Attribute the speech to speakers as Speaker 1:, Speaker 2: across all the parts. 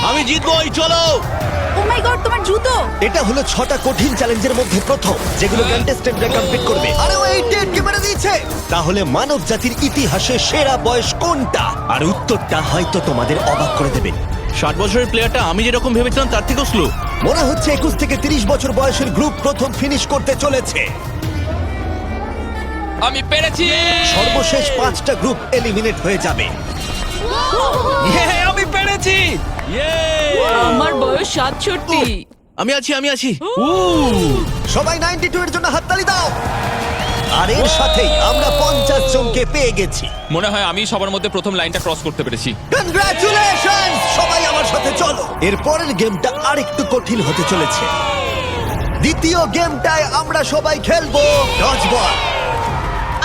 Speaker 1: আমি জিতবই, চলো।
Speaker 2: ও মাই গড, তোমার জুতো!
Speaker 3: এটা হলো 6টা কঠিন চ্যালেঞ্জের মধ্যে প্রথম যেগুলো কন্টেস্টেন্টরা কমপ্লিট করবে। আরে ও 88 মেরে দিয়েছে। তাহলে মানব জাতির ইতিহাসে সেরা বয়স কোনটা? আর উত্তরটা হয়তো তোমাদের অবাক করে দেবে।
Speaker 1: 60 বছরের প্লেয়ারটা আমি যেরকম ভেবেছিলাম তার থেকেও স্লো।
Speaker 3: মনে হচ্ছে 21 থেকে 30 বছর বয়সের গ্রুপ প্রথম ফিনিশ করতে চলেছে।
Speaker 4: আমি পেরেছি।
Speaker 3: সর্বশেষ 5টা গ্রুপ এলিমিনেট হয়ে যাবে।
Speaker 4: আমি পেরেছি।
Speaker 2: আমার বয়স 67।
Speaker 1: আমি আছি।
Speaker 3: সবাই 92 এর জন্য হাততালি দাও। আর এর সাথেই আমরা 50 জনকে পেয়ে গেছি।
Speaker 4: মনে হয় আমি সবার মধ্যে প্রথম লাইনটা ক্রস করতে পেরেছি।
Speaker 3: কনগ্রাচুলেশন! সবাই আমার সাথে চলো। এর পরের গেমটা আরেকটু কঠিন হতে চলেছে। দ্বিতীয় গেমটায় আমরা সবাই খেলবো ডজ বল।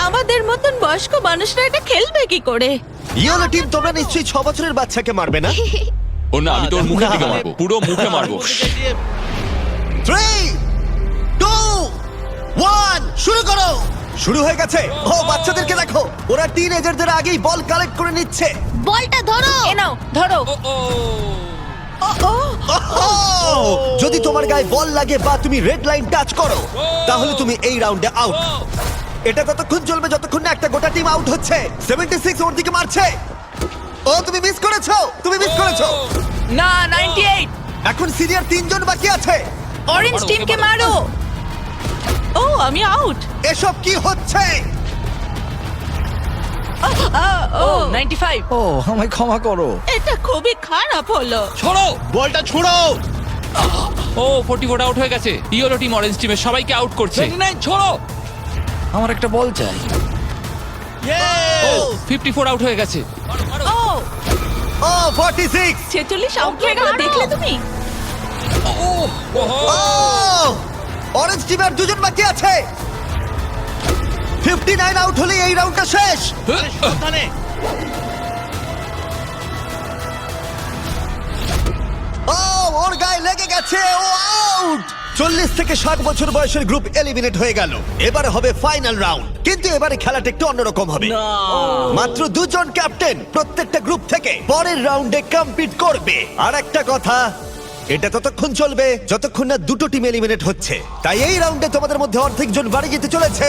Speaker 2: আমাদের মতন বয়স্ক মানুষরা এটা খেলবে কি করে?
Speaker 3: ইয়েলো টিম, তোমরা নিশ্চয়ই 6 বছরের বাচ্চাকে মারবে না?
Speaker 4: ও না, আমি তোর মুখের দিকে মারবো, পুরো মুখে মারবো।
Speaker 3: 3, 2, 1, শুরু করো। শুরু হয়ে গেছে। ও বাচ্চাদেরকে দেখো, ওরা টিনেজারদের আগেই বল কালেক্ট করে নিচ্ছে।
Speaker 5: বলটা ধরো।
Speaker 2: এ নাও, ধরো।
Speaker 3: ওহ! যদি তোমার গায়ে বল লাগে বা তুমি রেড লাইন টাচ করো, তাহলে তুমি এই রাউন্ডে আউট। এটা ততক্ষণ চলবে যতক্ষণ না একটা গোটা টিম আউট হচ্ছে। 76 ওর দিকে মারছে। ও তুমি মিস করেছো,
Speaker 2: না, 98।
Speaker 3: এখন সিনিয়র 3 জন বাকি আছে।
Speaker 2: অরেঞ্জ টিমকে মারো। ও, আমি আউট।
Speaker 3: এসব কি হচ্ছে?
Speaker 2: ও, 95।
Speaker 6: ও আমায় ক্ষমা করো।
Speaker 2: এটা খুবই খারাপ হলো।
Speaker 4: ছোড়ো।
Speaker 1: বলটা ছুড়ো।
Speaker 4: ও 44 আউট হয়ে গেছে। ইয়েলো টিম অরেঞ্জ টিমের সবাইকে আউট করছে। ছোড়ো।
Speaker 6: আমার একটা বল চাই।
Speaker 4: ও 54 আউট হয়ে গেছে।
Speaker 2: ও,
Speaker 3: ও 46।
Speaker 2: 46 আউট হয়ে গেল, দেখলে তুমি?
Speaker 3: ও অরেঞ্জ টিমের 2 জন বাকি আছে। 59 আউট হলে এই রাউন্ডটা শেষ।
Speaker 1: সাবধানে।
Speaker 3: ও ওর গায়ে লেগে গেছে, ও আউট। 40 থেকে 60 বছর বয়সের গ্রুপ এলিমিনেট হয়ে গেল। এবারে হবে ফাইনাল রাউন্ড, কিন্তু এবারে খেলাটা একটু অন্যরকম হবে। মাত্র 2 জন ক্যাপ্টেন প্রত্যেকটা গ্রুপ থেকে পরের রাউন্ডে কম্পিট করবে। আর একটা কথা, এটা ততক্ষণ চলবে যতক্ষণ না দুটো টিম এলিমিনেট হচ্ছে। তাই এই রাউন্ডে তোমাদের মধ্যে অর্ধেক জন বাড়ি যেতে চলেছে।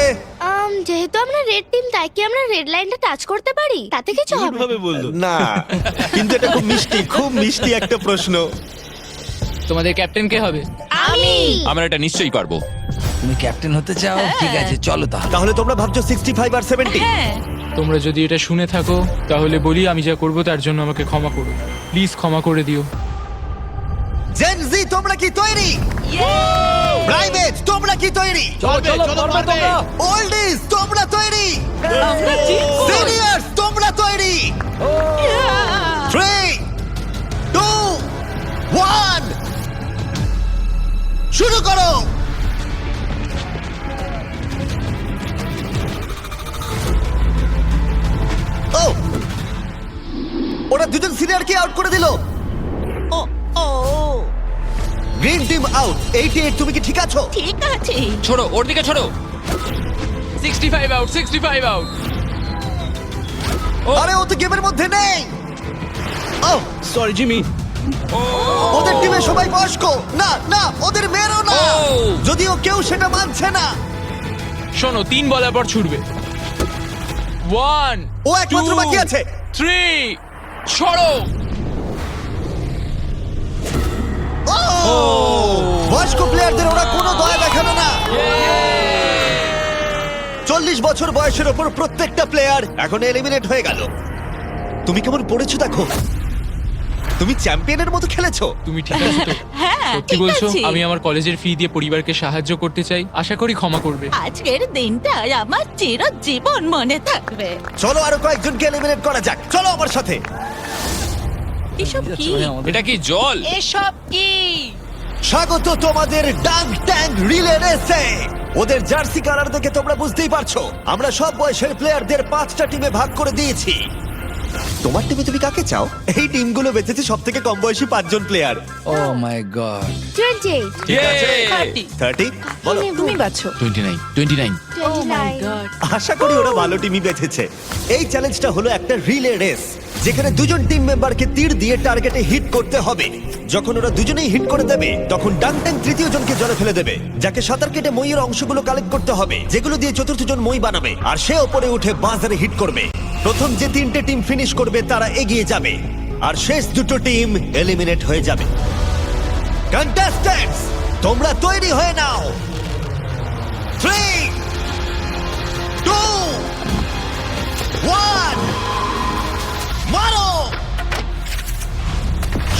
Speaker 5: যেহেতু আমরা রেড টিম, তাই কি আমরা রেড লাইনটা টাচ করতে পারি? তাতে কিছু হবে না।
Speaker 1: বললো
Speaker 3: না, কিন্তু এটা খুব মিষ্টি একটা প্রশ্ন।
Speaker 7: তোমাদের ক্যাপ্টেন কে হবে?
Speaker 2: আমি।
Speaker 4: আমরা এটা নিশ্চয়ই পারবো।
Speaker 6: তুমি ক্যাপ্টেন হতে চাও? ঠিক আছে, চলো তাহলে।
Speaker 3: তাহলে তোমরা ভাবছো 65 আর 70?
Speaker 2: হ্যাঁ।
Speaker 7: তোমরা যদি এটা শুনে থাকো তাহলে বলি আমি যা করব তার জন্য আমাকে ক্ষমা করো, প্লিজ ক্ষমা করে দিও।
Speaker 3: জেন জি, তোমরা কি তৈরি? প্রাইভেট, তোমরা কি তৈরি?
Speaker 1: চলো পারবে।
Speaker 3: ওল্ডিজ, তোমরা তৈরি?
Speaker 2: আমরা জিতবো।
Speaker 3: সিনিয়র্স, তোমরা তৈরি? 3, 2, 1, শুরু করো। ও ওরা 2 জন সিনিয়রকে আউট করে দিল।
Speaker 2: ও, ও,
Speaker 3: গ্রিন টিম আউট। 88, তুমি কি ঠিক আছো?
Speaker 2: ঠিক আছে।
Speaker 4: ছোড়ো, ওর দিকে ছোড়ো। 65 আউট, 65 আউট।
Speaker 3: আরে ও তো গেমের মধ্যে নেই। ও
Speaker 1: সরি জিমি।
Speaker 3: ওদের টিমে সবাই বয়স্ক। না না, ওদের মেয়েরও না।
Speaker 4: ও।
Speaker 3: যদিও কেউ সেটা মানছে না।
Speaker 7: শোনো, 3 বলার পর ছুটবে। 1,
Speaker 3: ও একমাত্র
Speaker 7: 2,
Speaker 3: বাকি আছে।
Speaker 7: 3, ছড়ো।
Speaker 3: ও বয়স্ক প্লেয়ারদের ওরা কোনো দয়া দেখালো না। 40 বছর বয়সের ওপর প্রত্যেকটা প্লেয়ার এখন এলিমিনেট হয়ে গেল। তুমি কেমন পড়েছো দেখো। তুমি চ্যাম্পিয়নের মতো খেলেছো।
Speaker 7: তুমি ঠিক আছো তো?
Speaker 2: হ্যাঁ,
Speaker 7: সত্যি
Speaker 2: ঠিক
Speaker 7: বলছো?
Speaker 2: আছে।
Speaker 7: আমি আমার কলেজের ফি দিয়ে পরিবারকে সাহায্য করতে চাই, আশা করি ক্ষমা করবে।
Speaker 2: আজকের দিনটা আমার চিরজীবন মনে থাকবে।
Speaker 3: চলো আরো কয়েকজনকে এলিমিনেট করা যাক। চলো আমার সাথে।
Speaker 2: এসব কি?
Speaker 4: এটা কি জল?
Speaker 2: এসব কি?
Speaker 3: স্বাগত তোমাদের ডাঙ্ক ট্যাঙ্ক রিলে রেসে। ওদের জার্সি কালার দেখে তোমরা বুঝতেই পারছো আমরা সব বয়সের প্লেয়ারদের 5টা টিমে ভাগ করে দিয়েছি। তোমার টিমে তুমি কাকে চাও? এই টিমগুলো বেঁচেছে সব থেকে কম বয়সী 5 জন প্লেয়ার।
Speaker 6: ও মাই গড।
Speaker 5: 28,
Speaker 3: ঠিক আছে
Speaker 2: 30
Speaker 3: 30 বলো।
Speaker 2: তুমি বাছো
Speaker 4: 29 29
Speaker 5: 29।
Speaker 3: আশা করি ওরা ভালো টিমই বেঁচেছে। এই চ্যালেঞ্জটা হলো একটা রিলে রেস, যেখানে দুজন টিম মেম্বারকে তীর দিয়ে টার্গেটে হিট করতে হবে। যখন ওরা দুজনেই হিট করে দেবে তখন ডাংটাং তৃতীয় জনকে জলে ফেলে দেবে, যাকে সাঁতার কেটে মইয়ের অংশগুলো কালেক্ট করতে হবে, যেগুলো দিয়ে চতুর্থ জন মই বানাবে, আর সে ওপরে উঠে বাজারে হিট করবে। প্রথম যে 3টে টিম ফিনিশ করবে তারা এগিয়ে যাবে, আর শেষ দুটো টিম এলিমিনেট হয়ে যাবে। কন্টেস্ট্যান্টস, তোমরা তৈরি হয়ে নাও। 3 2 1 মারো!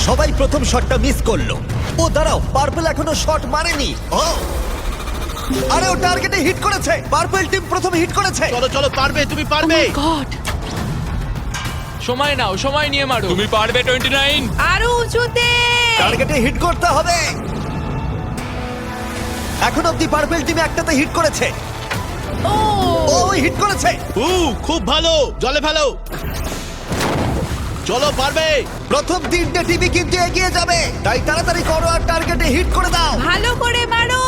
Speaker 3: সবাই প্রথম শটটা মিস করলো। ও দাঁড়াও, পার্পল এখনো শট মারেনি। ও আরে ও টার্গেটে হিট করেছে। পার্পল টিম প্রথমে হিট করেছে।
Speaker 1: চলো চলো, পারবে, তুমি পারবে।
Speaker 2: গড
Speaker 7: সময় নাও, সময় নিয়ে মারো।
Speaker 4: তুমি পারবে 29
Speaker 2: আরো উঁচুতে
Speaker 3: টার্গেটে হিট করতে হবে। এখন অব্দি পার্পল টিম একটাতে হিট করেছে।
Speaker 2: ও
Speaker 3: ও হিট করেছে।
Speaker 1: খুব ভালো, জলে ফেলো। চলো, পারবে।
Speaker 3: প্রথম 3টে টিমই কিন্তু এগিয়ে যাবে, তাই তাড়াতাড়ি করো আর টার্গেটে হিট করে দাও।
Speaker 2: ভালো করে মারো।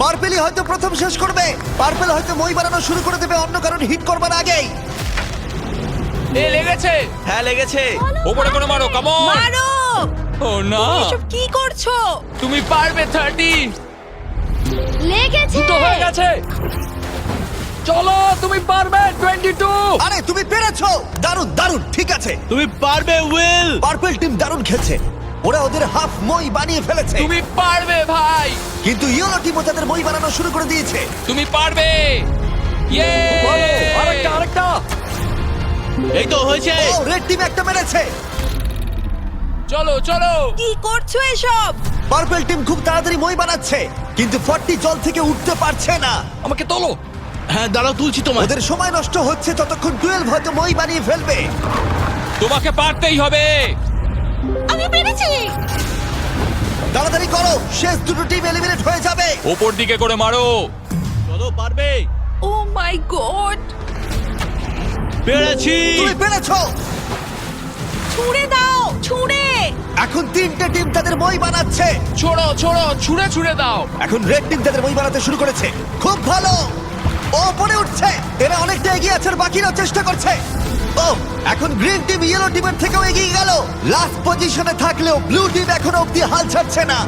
Speaker 3: পার্পেলই হয়তো প্রথম শেষ করবে। পার্পেল হয়তো মই বানানো শুরু করে দেবে অন্য কারণ হিট করবার আগেই।
Speaker 4: এ লেগেছে।
Speaker 1: হ্যাঁ, লেগেছে।
Speaker 4: ওপরে করে মারো, কাম অন।
Speaker 2: মারো।
Speaker 4: ও না,
Speaker 2: এসব কি করছো?
Speaker 4: তুমি পারবে 30।
Speaker 5: লেগেছে।
Speaker 6: দুটো হয়ে গেছে। চলো, তুমি পারবে 22।
Speaker 3: আরে তুমি পেরেছো, দারুণ দারুণ। ঠিক আছে,
Speaker 1: তুমি পারবে, উইল।
Speaker 3: পার্পেল টিম দারুণ খেলছে। ওরা ওদের হাফ মই বানিয়ে ফেলেছে,
Speaker 4: তুমি পারবে ভাই,
Speaker 3: কিন্তু ইয়েলো টিমও তাদের মই বানানো শুরু করে দিয়েছে।
Speaker 4: তুমি পারবে। ইয়ে!
Speaker 6: আরেকটা।
Speaker 1: এই তো হয়েছে।
Speaker 3: ও রেড টিম একটা মেরেছে।
Speaker 4: চলো চলো।
Speaker 2: কি করছো এসব?
Speaker 3: পার্পেল টিম খুব তাড়াতাড়ি মই বানাচ্ছে, কিন্তু 40 জল থেকে উঠতে পারছে না।
Speaker 6: আমাকে তোলো।
Speaker 1: হ্যাঁ, দাঁড়াও, তুলছি তোমার।
Speaker 3: ওদের সময় নষ্ট হচ্ছে, ততক্ষণ 12 হয়তো মই বানিয়ে ফেলবে।
Speaker 4: তোমাকে পারতেই হবে।
Speaker 2: আমি পেরেছি।
Speaker 3: তাড়াতাড়ি করো, শেষ দুটো টিম এলিমিনেট হয়ে যাবে।
Speaker 4: ওপর দিকে করে মারো।
Speaker 1: চলো, পারবে।
Speaker 2: ও মাই গড।
Speaker 1: পেরেছি।
Speaker 3: তুমি পেরেছো।
Speaker 2: ছুঁড়ে দাও, ছুঁড়ে।
Speaker 3: এখন 3টে টিম তাদের মই বানাচ্ছে।
Speaker 4: ছোড়ো ছোড়ো, ছুঁড়ে ছুঁড়ে দাও।
Speaker 3: এখন রেড টিম তাদের মই বানাতে শুরু করেছে। খুব ভালো, ও পরে উঠছে। এরা অনেকটা এগিয়ে আছে, আর বাকিরাও চেষ্টা করছে। ও এখন গ্রিন টিম ইয়েলো টিমের থেকেও এগিয়ে গেল। লাস্ট পজিশনে থাকলেও ব্লু টিম এখনো অব্দি হাল ছাড়ছে না।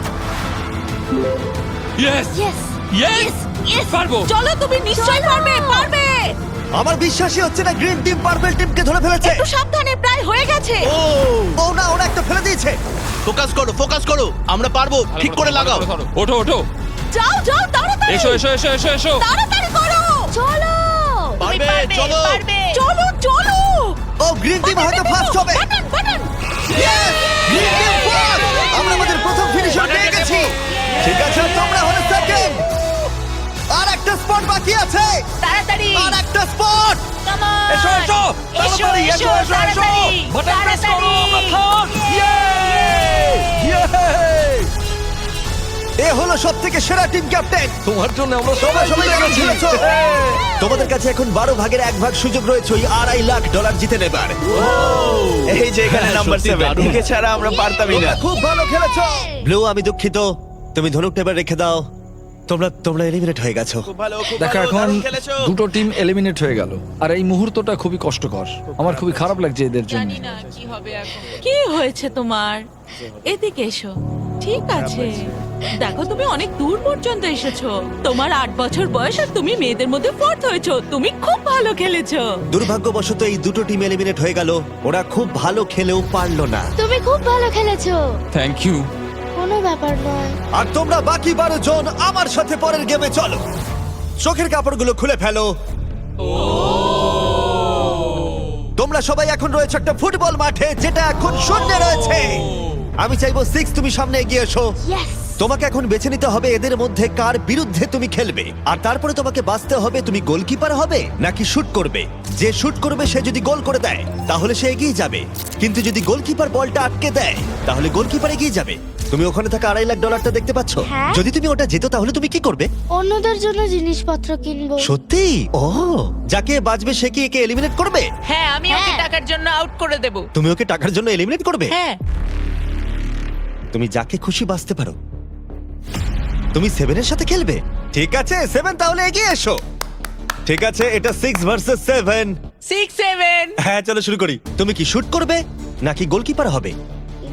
Speaker 4: Yes
Speaker 5: yes
Speaker 4: yes,
Speaker 5: yes.
Speaker 4: পারবো।
Speaker 2: চলো, তুমি নিশ্চয়ই পারবে, পারবে।
Speaker 3: আমার বিশ্বাসই হচ্ছে না গ্রিন টিম পার্পল টিমকে ধরে ফেলেছে।
Speaker 2: একটু সাবধানে, প্রায় হয়ে গেছে।
Speaker 3: ও না, ওরা একটা ফেলে দিয়েছে।
Speaker 1: ফোকাস করো, ফোকাস করো। আমরা পারবো, ঠিক করে লাগাও।
Speaker 4: ওঠো ওঠো,
Speaker 2: যাও যাও, তাড়াতাড়ি।
Speaker 4: এসো এসো এসো এসো এসো।
Speaker 2: তাড়াতাড়ি করো।
Speaker 5: চলো।
Speaker 2: তুমি
Speaker 1: পারবে, চলো।
Speaker 2: পারবে। চলো চলো।
Speaker 3: ও গ্রিন টিম হয়তো ফার্স্ট হবে।
Speaker 2: Button button.
Speaker 3: Yes! Green team first. আমরা আমাদের প্রথম ফিনিশার পেয়ে গেছি। ঠিক আছে, আর তোমরা হলে সেকেন্ড। আর একটা স্পট বাকি আছে।
Speaker 2: তাড়াতাড়ি।
Speaker 3: আর একটা স্পট।
Speaker 2: Come on.
Speaker 6: এসো এসো, তাড়াতাড়ি এসো এসো এসো। বাটন প্রেস করো, আমরা খান।
Speaker 3: এ হলো সবথেকে সেরা টিম ক্যাপ্টেন।
Speaker 6: তোমার জন্য আমরা
Speaker 3: সবাই
Speaker 6: সবাই
Speaker 3: দারুণ খেলেছো। তোমাদের কাছে এখন 12 ভাগের 1 ভাগ সুযোগ রয়েছে ওই $2.5 লাখ জিতে নেবার।
Speaker 8: এই যে এখানে নাম্বার 7 একে ছাড়া আমরা পারতামই না।
Speaker 3: তোমরা খুব ভালো খেলেছো। ব্লু, আমি দুঃখিত, তুমি ধনুকটা এবার রেখে দাও। তোমরা এলিমিনেট হয়ে গেছো।
Speaker 8: খুব ভালো, খুব
Speaker 6: দেখো,
Speaker 8: ভালো,
Speaker 6: এখন
Speaker 8: দারুণ খেলেছো।
Speaker 6: দুটো টিম এলিমিনেট হয়ে গেল, আর এই মুহূর্তটা খুবই কষ্টকর। আমার খুবই খারাপ লাগছে এদের জন্য।
Speaker 2: জানি না কি হবে এখন। কি হয়েছে তোমার? এদিকে এসো। ঠিক আছে, দেখো তুমি অনেক দূর পর্যন্ত এসেছো। তোমার 8 বছর বয়স আর তুমি মেয়েদের মধ্যে ফোর্থ হয়েছো। তুমি খুব ভালো খেলেছো।
Speaker 3: দুর্ভাগ্যবশত এই দুটো টিম এলিমিনেট হয়ে গেল। ওরা খুব ভালো খেলেও পারলো না।
Speaker 5: তুমি খুব ভালো খেলেছো।
Speaker 4: Thank you.
Speaker 5: কোনো ব্যাপার নয়।
Speaker 3: আর তোমরা বাকি 12 জন আমার সাথে পরের গেমে চলো। চোখের কাপড়গুলো খুলে ফেলো। তোমরা সবাই এখন রয়েছে একটা ফুটবল মাঠে, যেটা এখন শূন্য রয়েছে। আমি চাইবো 6 তুমি সামনে এগিয়ে এসো।
Speaker 5: ইয়েস।
Speaker 3: তোমাকে এখন বেছে নিতে হবে এদের মধ্যে কার বিরুদ্ধে তুমি খেলবে, আর তারপরে তোমাকে বাঁচতে হবে তুমি গোলকিপার হবে নাকি শুট করবে। যে শুট করবে সে যদি গোল করে দেয় তাহলে সে এগিয়ে যাবে, কিন্তু যদি গোলকিপার বলটা আটকে দেয় তাহলে গোলকিপার এগিয়ে যাবে। তুমি ওখানে থাকা $2.5 লাখ দেখতে পাচ্ছ?
Speaker 5: হ্যাঁ।
Speaker 3: যদি তুমি ওটা যেত তাহলে তুমি কি করবে?
Speaker 5: অন্যদের জন্য জিনিসপত্র কিনবো।
Speaker 3: সত্যি? ও, যাকে বাঁচবে সে কি একে এলিমিনেট করবে?
Speaker 2: হ্যাঁ, আমি ওকে
Speaker 5: হ্যাঁ।
Speaker 2: টাকার জন্য আউট করে দেব।
Speaker 3: তুমি ওকে টাকার জন্য এলিমিনেট করবে?
Speaker 2: হ্যাঁ।
Speaker 3: তুমি যাকে খুশি বাঁচতে পারো। তুমি 7 এর সাথে খেলবে? ঠিক আছে 7, তাহলে এগিয়ে এসো। ঠিক আছে, এটা 6 ভার্সেস 7।
Speaker 2: 6-7।
Speaker 3: হ্যাঁ, চলো শুরু করি। তুমি কি শুট করবে নাকি গোলকিপার হবে?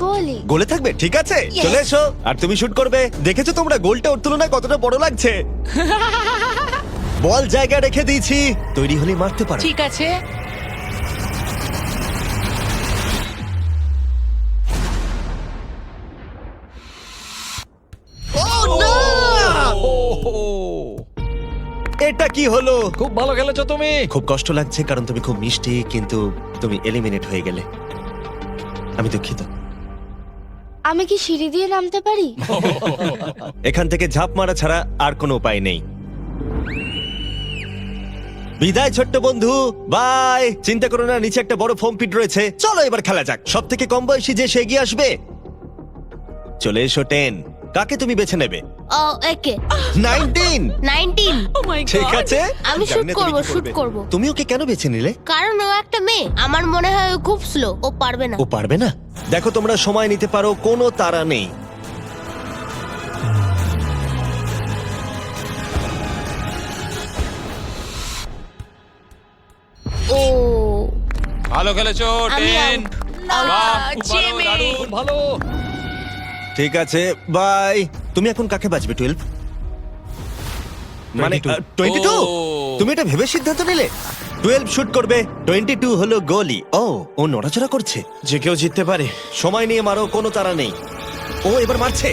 Speaker 5: গোলি।
Speaker 3: গোলে থাকবে? ঠিক আছে, চলে এসো। আর তুমি শুট করবে। দেখেছো তোমরা গোলটা ওর তুলনায় কতটা বড় লাগছে? বল জায়গায় রেখে দিয়েছি, তৈরি হলে মারতে পারো।
Speaker 2: ঠিক আছে।
Speaker 3: এটা কি হলো?
Speaker 6: খুব ভালো খেলেছো তুমি।
Speaker 3: খুব কষ্ট লাগছে কারণ তুমি খুব মিষ্টি, কিন্তু তুমি এলিমিনেট হয়ে গেলে। আমি দুঃখিত।
Speaker 5: আমি কি সিঁড়ি দিয়ে নামতে পারি?
Speaker 3: এখান থেকে ঝাঁপ মারা ছাড়া আর কোনো উপায় নেই। বিদায় ছোট্ট বন্ধু, বাই। চিন্তা করো না, নিচে একটা বড় ফোম পিট রয়েছে। চলো এবার খেলা যাক। সব থেকে কম বয়সী যে সে এগিয়ে আসবে। চলে এসো 10। কাকে তুমি বেছে নেবে?
Speaker 5: ও, একে।
Speaker 3: 19।
Speaker 5: 19।
Speaker 2: ও মাই
Speaker 3: ঠিক
Speaker 2: গড।
Speaker 3: আছে,
Speaker 5: আমি
Speaker 3: জানি
Speaker 5: শুট
Speaker 3: না তুমি
Speaker 5: করব,
Speaker 3: কি
Speaker 5: শুট
Speaker 3: করবে।
Speaker 5: করব।
Speaker 3: তুমি ওকে কেন বেছে নিলে?
Speaker 5: কারণ ও একটা মেয়ে, আমার মনে হয় ও খুব স্লো, ও পারবে না।
Speaker 3: ও পারবে না? দেখো, তোমরা সময় নিতে পারো, কোনো তাড়া নেই।
Speaker 5: ও,
Speaker 4: ভালো খেলেছো
Speaker 5: আমি
Speaker 4: 10।
Speaker 5: out।
Speaker 4: বাহ, খুব ভালো,
Speaker 2: জিমি।
Speaker 4: দারুণ।
Speaker 6: ভালো।
Speaker 3: ঠিক আছে, বাই। তুমি এখন কাকে বাঁচবে? 12 মানে 22?
Speaker 4: ও।
Speaker 3: তুমি এটা ভেবে সিদ্ধান্ত নিলে 12 শুট করবে, 22 হলো গোলি। ও নড়াচড়া করছে।
Speaker 8: যে কেউ জিততে পারে।
Speaker 3: সময় নিয়ে মারো, কোনো তাড়া নেই। ও এবার মারছে।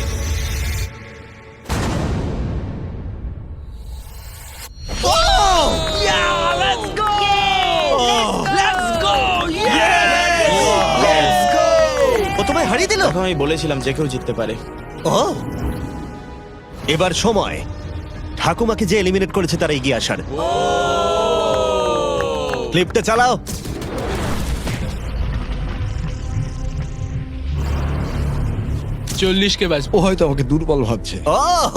Speaker 3: ও তোমায় হারিয়ে দিল।
Speaker 8: তখন আমি বলেছিলাম যে কেউ জিততে পারে।
Speaker 3: ও, এবার সময় ঠাকুমাকে যে এলিমিনেট করেছে তারা এগিয়ে আসার। ক্লিপটা চালাও।
Speaker 7: কে বাজবো।
Speaker 6: ও হয়তো আমাকে দুর্বল ভাবছে।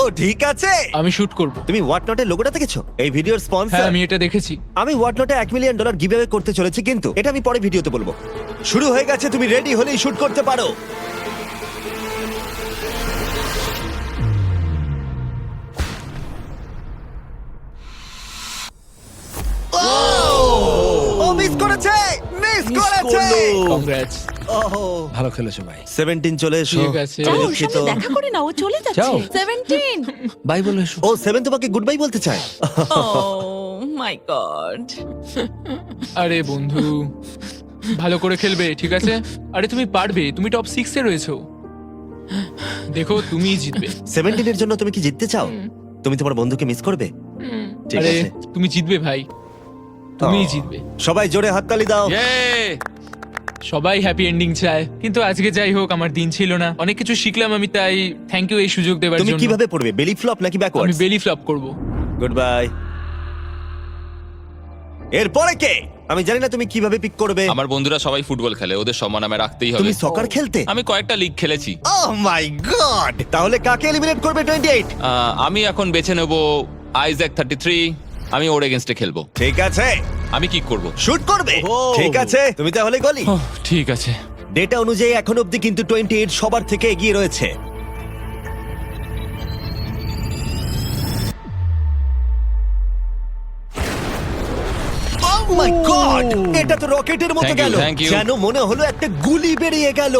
Speaker 3: ও ঠিক আছে।
Speaker 7: আমি শুট করব।
Speaker 3: তুমি হোয়াট নটের লোগোটা দেখেছো? এই ভিডিওর
Speaker 7: হ্যাঁ,
Speaker 3: স্পন্সর।
Speaker 7: আমি এটা দেখেছি।
Speaker 3: আমি হোয়াট নটে $1 মিলিয়ন গিভঅ্যাওয়ে করতে চলেছি, কিন্তু এটা আমি পরে ভিডিওতে বলবো। শুরু হয়ে গেছে, তুমি রেডি হলেই শুট করতে পারো। ও মিস করেছে, মিস করেছে।
Speaker 7: কংগ্রাটস।
Speaker 3: ওহো,
Speaker 6: ভালো খেলেছো ভাই।
Speaker 3: 17 চলে এসো।
Speaker 7: ঠিক আছে।
Speaker 3: আমি
Speaker 2: ওর
Speaker 3: দুঃখিত।
Speaker 2: সাথে দেখা করে না, ও চলে যাচ্ছে।
Speaker 6: যাও।
Speaker 2: 17।
Speaker 6: বাই বলে এসো।
Speaker 3: ও 7 তোমাকে গুড বাই বলতে চায়।
Speaker 2: ও মাই গড।
Speaker 7: আরে বন্ধু, ভালো করে খেলবে, ঠিক আছে? আরে তুমি পারবে, তুমি টপ 6 এ রয়েছো। দেখো, তুমিই জিতবে।
Speaker 3: 17 এর জন্য তুমি কি জিততে চাও? তুমি তোমার বন্ধুকে মিস করবে? ঠিক
Speaker 7: আরে
Speaker 3: আছে।
Speaker 7: তুমি জিতবে ভাই, তুমিই
Speaker 3: ও।
Speaker 7: জিতবে।
Speaker 3: সবাই জোরে হাততালি দাও।
Speaker 4: ইয়ে!
Speaker 7: সবাই হ্যাপি এন্ডিং চায়, কিন্তু আজকে যাই হোক, আমার দিন ছিল না। অনেক কিছু শিখলাম আমি, তাই থ্যাংক ইউ এই সুযোগ দেওয়ার
Speaker 3: তুমি
Speaker 7: জন্য।
Speaker 3: কিভাবে পড়বে, বেলি ফ্লপ নাকি
Speaker 7: আমি
Speaker 3: ব্যাকওয়ার্ডস?
Speaker 7: বেলি ফ্লপ করব।
Speaker 3: Good bye. এরপরে কে? আমি জানি না তুমি কিভাবে পিক করবে।
Speaker 4: আমার বন্ধুরা সবাই ফুটবল খেলে, ওদের সম্মান আমি রাখতেই হবে।
Speaker 3: তুমি সকার খেলতে?
Speaker 4: আমি কয়েকটা লিগ খেলেছি।
Speaker 3: ওহ মাই গড! তাহলে কাকে এলিমিনেট করবে 28?
Speaker 4: আমি এখন বেছে নেব আইজ্যাক 33। আমি ওর এগেনস্টে খেলবো।
Speaker 3: ঠিক আছে,
Speaker 4: আমি কি করব?
Speaker 3: শুট করবে। ঠিক আছে, তুমি তাহলে গলি।
Speaker 7: ওহ, ঠিক আছে।
Speaker 3: ডেটা অনুযায়ী এখন অবধি কিন্তু 28 সবার থেকে এগিয়ে রয়েছে। Oh my God! এটা তো রকেটের মতো
Speaker 4: Thank you,
Speaker 3: গেল।
Speaker 4: thank you.
Speaker 3: যেন মনে হলো একটা গুলি বেরিয়ে গেল।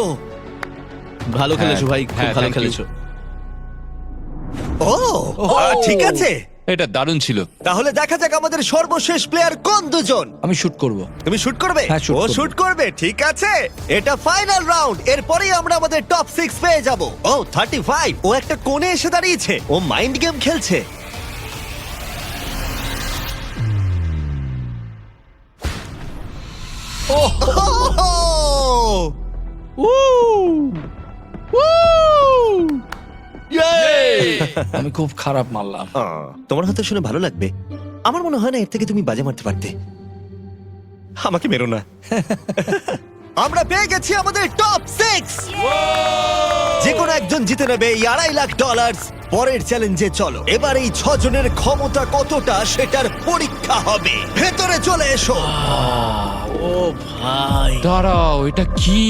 Speaker 8: ভালো খেলেছো ভাই, খুব
Speaker 4: হ্যাঁ,
Speaker 8: ভালো
Speaker 4: thank you.
Speaker 8: খেলেছো।
Speaker 3: ঠিক আছে,
Speaker 4: এটা দারুণ ছিল।
Speaker 3: তাহলে দেখা যাক আমাদের সর্বশেষ প্লেয়ার কোন দুজন।
Speaker 6: আমি শুট করব।
Speaker 3: তুমি শুট করবে?
Speaker 6: হ্যাঁ, shoot
Speaker 3: ও
Speaker 6: করবো।
Speaker 3: শুট করবে, ঠিক আছে। এটা ফাইনাল রাউন্ড, এরপরেই আমরা আমাদের টপ 6 পেয়ে যাব। ও 35, ও একটা কোণে এসে দাঁড়িয়েছে, ও মাইন্ড গেম খেলছে।
Speaker 6: আমি খুব খারাপ মারলাম।
Speaker 3: তোমার হয়তো শুনে ভালো লাগবে, আমার মনে হয় না এর থেকে তুমি বাজে মারতে পারতে। আমাকে মেরো না। আমরা পেয়ে গেছি আমাদের টপ 6। যে কোনো একজন জিতে নেবে এই $2.5 লাখ। পরের চ্যালেঞ্জে চলো, এবার এই 6 জনের ক্ষমতা কতটা সেটার পরীক্ষা হবে। ভেতরে চলে এসো।
Speaker 1: ও ভাই,
Speaker 4: দাঁড়াও, এটা কি?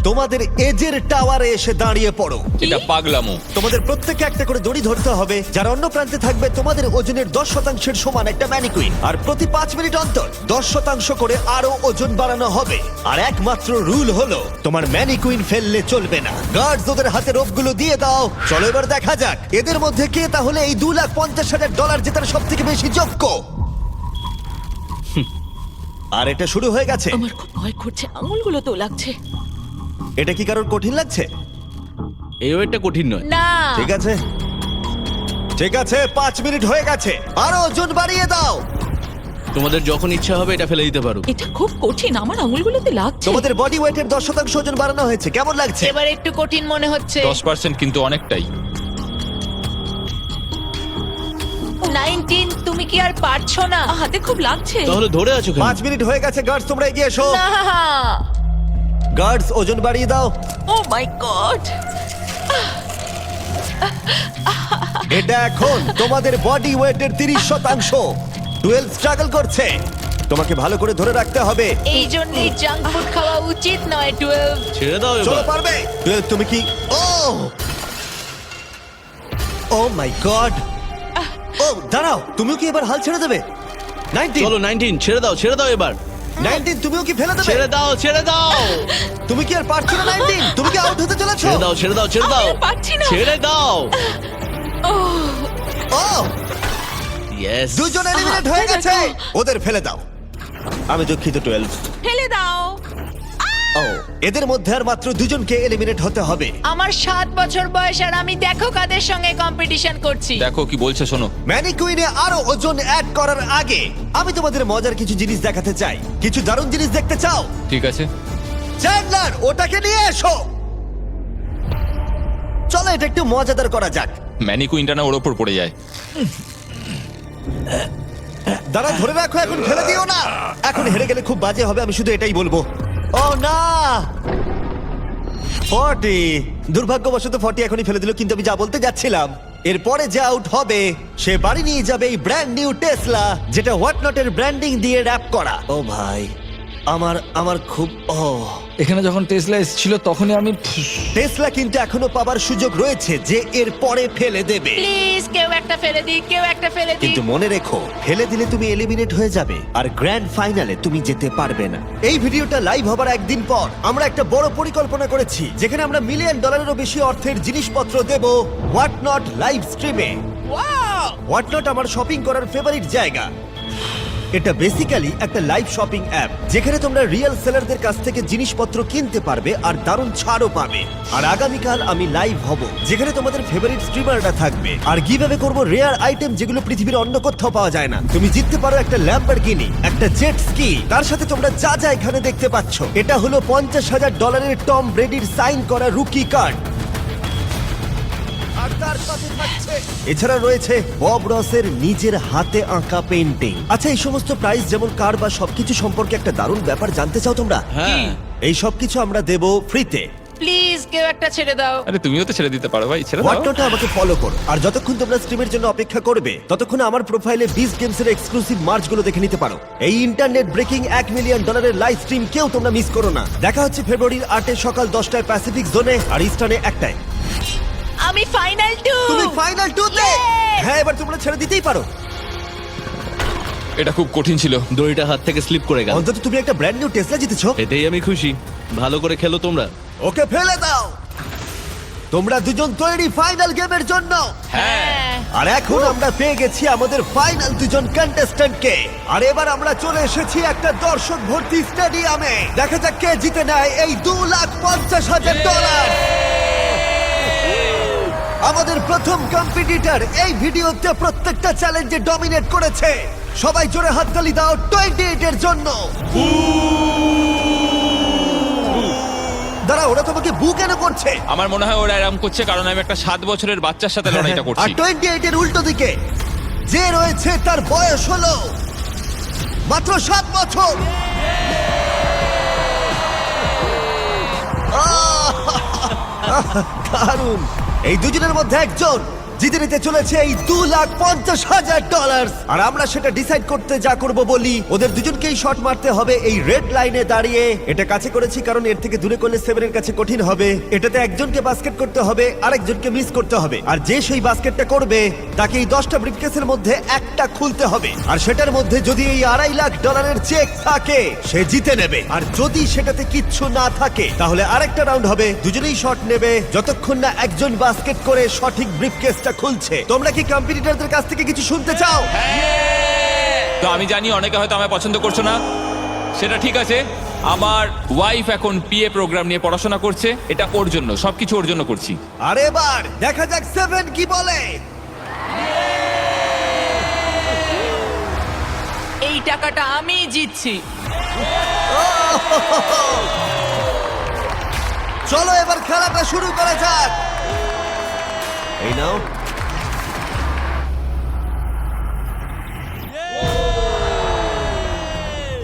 Speaker 3: তোমাদের এজের টাওয়ারে এসে দাঁড়িয়ে পড়ো।
Speaker 4: এটা পাগলামো।
Speaker 3: তোমাদের প্রত্যেককে একটা করে দড়ি ধরতে হবে, যার অন্য প্রান্তে থাকবে তোমাদের ওজনের 10% সমান একটা ম্যানিকুইন। আর প্রতি 5 মিনিট অন্তর 10% করে আরো ওজন বাড়ানো হবে। আর একমাত্র রুল হলো তোমার ম্যানিকুইন ফেললে চলবে না। গার্ডস ওদের হাতে রোপগুলো দিয়ে দাও। চলো এবার দেখা যাক এদের মধ্যে কে তাহলে এই $2,50,000 জেতার সব থেকে বেশি যোগ্য। আর এটা শুরু হয়ে গেছে।
Speaker 2: আমার খুব ভয় করছে, আঙুলগুলো তো লাগছে।
Speaker 3: এটা কি কারোর কঠিন লাগছে?
Speaker 1: এই ওয়েটটা কঠিন নয়।
Speaker 2: না,
Speaker 3: ঠিক আছে, ঠিক আছে, 5 মিনিট হয়ে গেছে। আরো ওজন বাড়িয়ে দাও।
Speaker 1: তোমাদের যখন ইচ্ছা হবে এটা ফেলে দিতে পারো।
Speaker 2: এটা খুব কঠিন, আমার আঙুলগুলোতে লাগছে।
Speaker 3: তোমাদের বডি ওয়েটের 10% ওজন বাড়ানো হয়েছে, কেমন লাগছে?
Speaker 9: এবার একটু কঠিন মনে হচ্ছে।
Speaker 4: 10% কিন্তু অনেকটাই।
Speaker 9: 19, তুমি কি আর পারছো না?
Speaker 2: হাতে খুব লাগছে।
Speaker 1: তাহলে ধরে আছো কেন?
Speaker 3: 5 মিনিট হয়ে গেছে। গার্ডস তোমরা এগিয়ে এসো।
Speaker 9: না,
Speaker 3: গার্ডস ওজন বাড়িয়ে দাও।
Speaker 2: ও মাই গড,
Speaker 3: এটা এখন তোমাদের বডি ওয়েটের 30%। 12 স্ট্রাগল করছে, তোমাকে ভালো করে ধরে রাখতে হবে।
Speaker 9: এই জন্যই জাঙ্ক ফুড খাওয়া উচিত নয়। 12।
Speaker 1: ছেড়ে দাও
Speaker 3: চলো
Speaker 1: এবার।
Speaker 3: পারবে। 12 তুমি কি? ও মাই গড। ও দাঁড়াও, তুমিও কি এবার হাল ছেড়ে দেবে? 19
Speaker 1: চলো 19, ছেড়ে দাও, ছেড়ে দাও এবার।
Speaker 3: 19 তুমিও কি ফেলে দেবে?
Speaker 1: ছেড়ে দাও, ছেড়ে দাও।
Speaker 3: তুমি কি আর পারছো না? 19 তুমি কি আউট হতে চলেছো?
Speaker 1: ছেড়ে দাও, ছেড়ে দাও, ছেড়ে দাও।
Speaker 2: আমি আর পারছি না।
Speaker 1: ছেড়ে দাও।
Speaker 3: ও
Speaker 1: ইয়েস।
Speaker 3: দুজন এলিমিনেট হয়ে গেছে। ওদের ফেলে দাও। আমি দুঃখিত 12।
Speaker 2: ফেলে দাও।
Speaker 3: ও এদের মধ্যে আর মাত্র দুজনকে এলিমিনেট হতে হবে।
Speaker 9: আমার 7 বছর বয়স আর আমি দেখো কাদের সঙ্গে কম্পিটিশন করছি।
Speaker 4: দেখো কি বলছে, শোনো।
Speaker 3: ম্যানিকুইনে আরো ওজন অ্যাড করার আগে আমি তোমাদের মজার কিছু জিনিস দেখাতে চাই। কিছু দারুণ জিনিস দেখতে চাও?
Speaker 4: ঠিক আছে।
Speaker 3: চ্যান্ডলার ওটাকে নিয়ে এসো। চলো এটা একটু মজাদার করা যাক।
Speaker 4: ম্যানিকুইনটা না ওর ওপর পড়ে যায়।
Speaker 3: দাঁড়া, ধরে রাখো, এখন ফেলে দিও না। এখন হেরে গেলে খুব বাজে হবে, আমি শুধু এটাই বলবো। ও না, 40। দুর্ভাগ্যবশত 40 এখনই ফেলে দিল, কিন্তু আমি যা বলতে যাচ্ছিলাম, এরপরে যে আউট হবে সে বাড়ি নিয়ে যাবে এই ব্র্যান্ড নিউ টেসলা, যেটা হোয়াট নটের ব্র্যান্ডিং দিয়ে র‍্যাপ করা। ও ভাই, আমার খুব
Speaker 6: এখানে যখন টেসলা এসেছিল তখনই আমি
Speaker 3: টেসলা কিন্তু এখনো পাবার সুযোগ রয়েছে যে এর পরে ফেলে দেবে।
Speaker 9: প্লিজ কেউ একটা ফেলে দিই, কেউ একটা ফেলে দিই।
Speaker 3: কিন্তু মনে রেখো, ফেলে দিলে তুমি এলিমিনেট হয়ে যাবে আর গ্র্যান্ড ফাইনালে তুমি যেতে পারবে না। এই ভিডিওটা লাইভ হবার একদিন পর আমরা একটা বড় পরিকল্পনা করেছি, যেখানে আমরা $1 মিলিয়নেরও বেশি অর্থের জিনিসপত্র দেব হোয়াট নট লাইভ স্ট্রিমে। হোয়াট নট আমার শপিং করার ফেভারিট জায়গা। এটা বেসিক্যালি একটা লাইভ শপিং অ্যাপ, যেখানে তোমরা রিয়েল সেলারদের কাছ থেকে জিনিসপত্র কিনতে পারবে আর দারুণ ছাড়ও পাবে। আর আগামীকাল আমি লাইভ হব, যেখানে তোমাদের ফেভারিট স্ট্রিমাররা থাকবে। আর গিভঅ্যাওয়ে করব রেয়ার আইটেম, যেগুলো পৃথিবীর অন্য কোথাও পাওয়া যায় না। তুমি জিততে পারো একটা ল্যাম্বরগিনি, একটা জেট স্কি, তার সাথে তোমরা যা যা এখানে দেখতে পাচ্ছ। এটা হলো $50,000 টম ব্রেডির সাইন করা রুকি কার্ড। আর তার সাথে থাকছে, এছাড়া রয়েছে বব রসের নিজের হাতে আঁকা পেইন্টিং। আচ্ছা, এই সমস্ত প্রাইস যেমন কার বা সবকিছু সম্পর্কে একটা দারুণ ব্যাপার জানতে চাও তোমরা?
Speaker 1: হ্যাঁ।
Speaker 3: এই সবকিছু আমরা দেব ফ্রিতে।
Speaker 9: প্লিজ কেউ একটা ছেড়ে দাও।
Speaker 4: আরে তুমিও তো ছেড়ে দিতে পারো ভাই, ছেড়ে দাও।
Speaker 3: হোয়াটনটে আমাকে ফলো করো, আর যতক্ষণ তোমরা স্ট্রিমের জন্য অপেক্ষা করবে ততক্ষণ আমার প্রোফাইলে বিজ গেমস এর এক্সক্লুসিভ মার্চগুলো দেখে নিতে পারো। এই internet breaking $1 million live stream কেউ তোমরা মিস করো না। দেখা হচ্ছে ফেব্রুয়ারির 8 সকাল 10টায় প্যাসিফিক জোনে আর ইস্টার্নে 1টায়।
Speaker 9: আমি ফাইনাল 2।
Speaker 3: তুমি ফাইনাল 2 তে? হ্যাঁ, এবার তোমরা ছেড়ে দিতেই পারো।
Speaker 4: এটা খুব কঠিন ছিল।
Speaker 1: দড়িটা হাত থেকে স্লিপ করে গেল।
Speaker 3: অন্তত তুমি একটা ব্র্যান্ড নিউ টেসলা জিতেছো।
Speaker 1: এতেই আমি খুশি। ভালো করে খেলো তোমরা।
Speaker 3: ওকে ফেলে দাও। তোমরা দুজন তৈরি ফাইনাল গেমের জন্য?
Speaker 9: হ্যাঁ।
Speaker 3: আর এখন আমরা পেয়ে গেছি আমাদের ফাইনাল দুজন কন্টেস্ট্যান্টকে। আর এবার আমরা চলে এসেছি একটা দর্শক ভর্তি স্টেডিয়ামে। দেখা যাক কে জিতে নেয় এই $2,50,000। আমাদের প্রথম কম্পিটিটর এই ভিডিওতে প্রত্যেকটা চ্যালেঞ্জে ডমিনেট করেছে। সবাই জোরে হাততালি দাও 28 এর জন্য। দাঁড়া, ওরা তোমাকে বু কেন করছে?
Speaker 4: আমার মনে হয় ওরা এরকম করছে কারণ আমি একটা 7 বছরের বাচ্চার সাথে লড়াইটা
Speaker 3: আর
Speaker 4: করছি।
Speaker 3: 28 এর উল্টো দিকে যে রয়েছে তার বয়স হলো মাত্র 7 বছর। দারুণ। এই দুজনের মধ্যে একজন জিতে নিতে চলেছে এই $2,50,000। আর আমরা সেটা ডিসাইড করতে যা করব বলি, ওদের দুজনকেই শট মারতে হবে এই রেড লাইনে দাঁড়িয়ে। এটা কাছে করেছি কারণ এর থেকে দূরে করলে 7 এর কাছে কঠিন হবে। এটাতে একজনকে বাস্কেট করতে হবে, আরেকজনকে মিস করতে হবে। আর যে সেই বাস্কেটটা করবে তাকে এই 10টা ব্রিফকেসের মধ্যে একটা খুলতে হবে। আর সেটার মধ্যে যদি এই $2.5 লাখ চেক থাকে সে জিতে নেবে। আর যদি সেটাতে কিচ্ছু না থাকে তাহলে আরেকটা রাউন্ড হবে, দুজনেই শট নেবে যতক্ষণ না একজন বাস্কেট করে সঠিক ব্রিফকেসটা খুলছে। তোমরা কি কম্পিটিটরদের কাছ থেকে কিছু শুনতে চাও?
Speaker 4: তো আমি জানি অনেকে হয়তো আমায় পছন্দ করছো না, সেটা ঠিক আছে। আমার ওয়াইফ এখন পিএ প্রোগ্রাম নিয়ে পড়াশোনা করছে, এটা ওর জন্য, সবকিছু ওর জন্য করছি।
Speaker 3: আর এবার দেখা যাক 7 কি বলে।
Speaker 9: এই টাকাটা আমি জিতছি।
Speaker 3: চলো এবার খেলাটা শুরু করা যাক। এই নাও।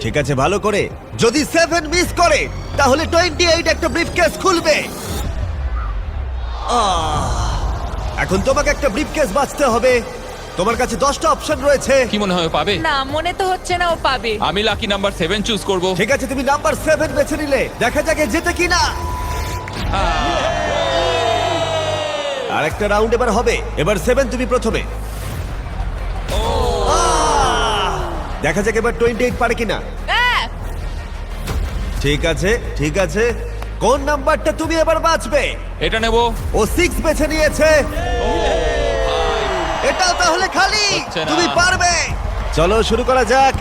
Speaker 3: ঠিক আছে, ভালো করে। যদি 7 মিস করে তাহলে 28 একটা ব্রিফকেস খুলবে। এখন তোমাকে একটা ব্রিফকেস বাঁচতে হবে। তোমার কাছে 10টা অপশন রয়েছে।
Speaker 4: কি মনে হয় ও পাবে?
Speaker 9: না, মনে তো হচ্ছে না ও পাবে।
Speaker 4: আমি লাকি নাম্বার 7 চুজ করব।
Speaker 3: ঠিক আছে, তুমি নাম্বার 7 বেছে নিলে। দেখা যাক এ জেতে কিনা। আরেকটা রাউন্ড এবার হবে। এবার 7 তুমি প্রথমে। দেখা যাক এবার 28 পারে কিনা। ঠিক আছে, ঠিক আছে। কোন নাম্বারটা তুমি এবার বাঁচবে?
Speaker 4: এটা নেব।
Speaker 3: ও 6 বেছে নিয়েছে। এটাও তাহলে খালি।
Speaker 4: হচ্ছে না।
Speaker 3: তুমি পারবে। চলো শুরু করা যাক।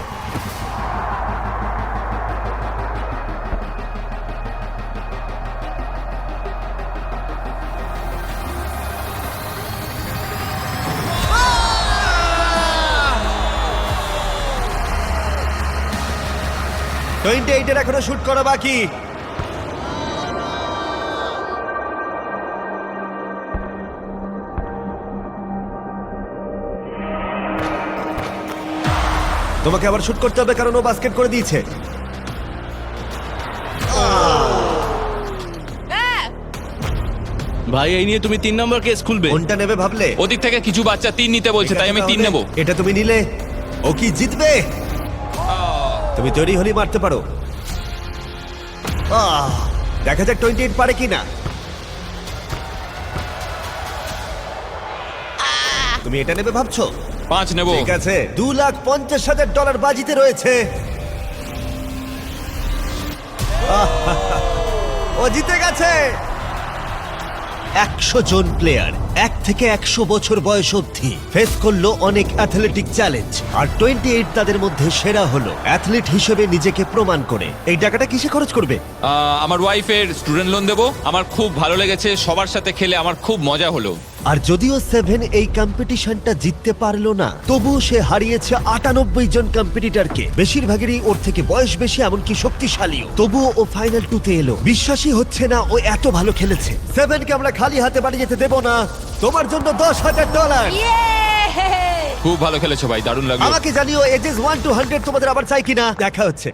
Speaker 3: এর এখনো শুট করা বাকি। তোমাকে আবার শুট করতে হবে কারণ ও বাস্কেট করে দিয়েছে।
Speaker 1: ভাই এই নিয়ে তুমি 3 নম্বর কেস খুলবে?
Speaker 3: কোনটা নেবে ভাবলে?
Speaker 4: ওদিক থেকে কিছু বাচ্চা 3 নিতে বলছে, তাই আমি 3 নেব।
Speaker 3: এটা তুমি নিলে। ও কি জিতবে? তুমি তৈরি হলেই মারতে পারো। দেখা যাক 28 পারে কিনা। তুমি এটা নেবে ভাবছো?
Speaker 4: 5 নেব।
Speaker 3: ঠিক আছে, $2,50,000 বাজিতে রয়েছে। ও জিতে গেছে। 100 জন প্লেয়ার 1 থেকে 100 বছর বয়স অবধি ফেস করলো অনেক অ্যাথলেটিক চ্যালেঞ্জ। আর 28 তাদের মধ্যে সেরা হলো অ্যাথলিট হিসেবে নিজেকে প্রমাণ করে। এই টাকাটা কিসে খরচ করবে?
Speaker 4: আমার ওয়াইফের স্টুডেন্ট লোন দেব। আমার খুব ভালো লেগেছে, সবার সাথে খেলে আমার খুব মজা হলো।
Speaker 3: আর যদিও 7 এই কম্পিটিশনটা জিততে পারলো না, তবুও সে হারিয়েছে 98 জন কম্পিটিটরকে। বেশিরভাগেরই ওর থেকে বয়স বেশি, এমনকি শক্তিশালীও। তবুও ও ফাইনাল 2-তে এলো। বিশ্বাসই হচ্ছে না ও এত ভালো খেলেছে। 7 কে আমরা খালি হাতে বাড়ি যেতে দেব না। তোমার জন্য $10,000।
Speaker 4: খুব ভালো খেলেছো ভাই, দারুণ লাগলো।
Speaker 3: আমাকে জানিও এজেস 1 to 100 তোমাদের আবার চাই কিনা। দেখা হচ্ছে।